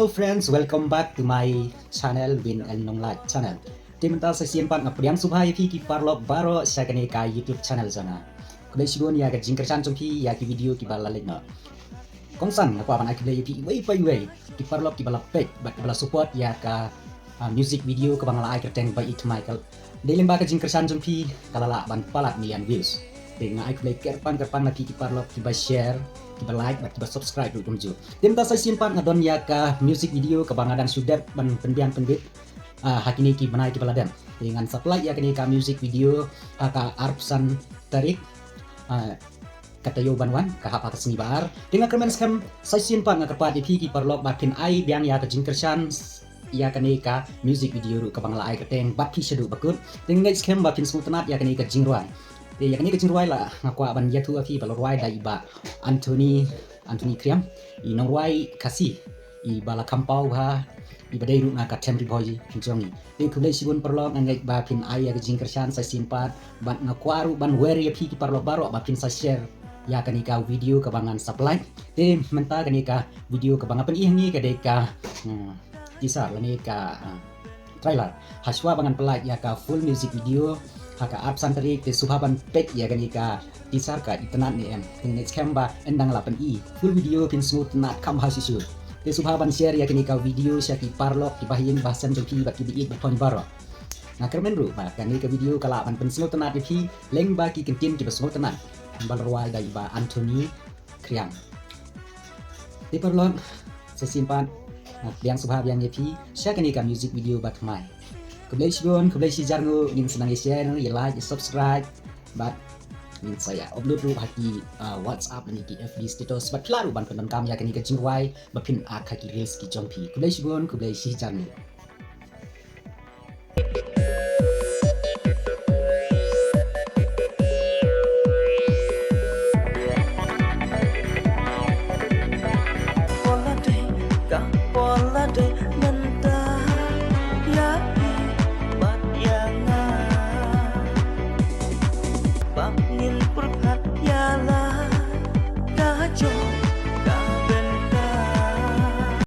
Hello friends, welcome back to my channel Win and Nong Light channel. Timental sa siempat ngapriang subhay pi ki parlo baro sa kani ka YouTube channel sana. Kulay sigon ya ka jingkersan pi ya ki video ki balalik na. Kongsan na kwa ban akilay pi way ki parlo ki balapek bat bala support ya ka music video ka bangala ay kerteng by it Michael. Dalim ba ka jingkersan pi kalala ban palat million views. Dengan ay kulay kerpan na pi ki parlo ki ba share kita like dan kita subscribe dulu kumju. Tim saya simpan ngadon ya ka music video ke bangadan sudah ban pendian penbit hakini ki banai ki baladan dengan supply ya kini ka music video ka arpsan tarik kata yo banwan ka hapa seni bar dengan kemen skam saya simpan ngakerpat ipi ki parlok bakin ai biang ya ka jingkersan ya kini ka music video ke bangala ai keteng bat pi sedu bakut dengan next skam bakin sultanat ya kini ka jingruan ya kini kecing ruai lah ngakwa ban yatu afi balor ruai da iba Anthony Kriam i nong ruai kasih i bala kampau ha i badai ru ngaka temri boy jongi de kulai sibun perlok ngai ba pin ai ya kecing kersan sa simpat ban ngakwaru ban weri afi ki parlok baro ba pin sa share ya kanika video kebangan supply de menta kanika video kebangan pen ihni kadeka kisah lani ka trailer haswa bangan pelak ya ka full music video haka absan tarik te suhaban pek ya kanika tisar ka itenat ni dengan skamba endang 8i full video pin smooth nat kam hasisu te suhaban share ya kanika video syaki parlok di bahin bahasan joki baki biit bapon baro na kermen ru ba kanika video kala ban pen smooth nat pi leng ba ki kentin ki smooth nat bal ruai dai ba Anthony Kriam te parlok sesimpan yang subhab yang yepi syaki kanika music video bat mai Kublai si jarno ingin senang share, like, subscribe, but ingin saya upload dulu haki WhatsApp dan ki FB status, but lalu ban penonton kami akan ikut jingwai, bapin akaki reels ki jompi. Kublai si jarno.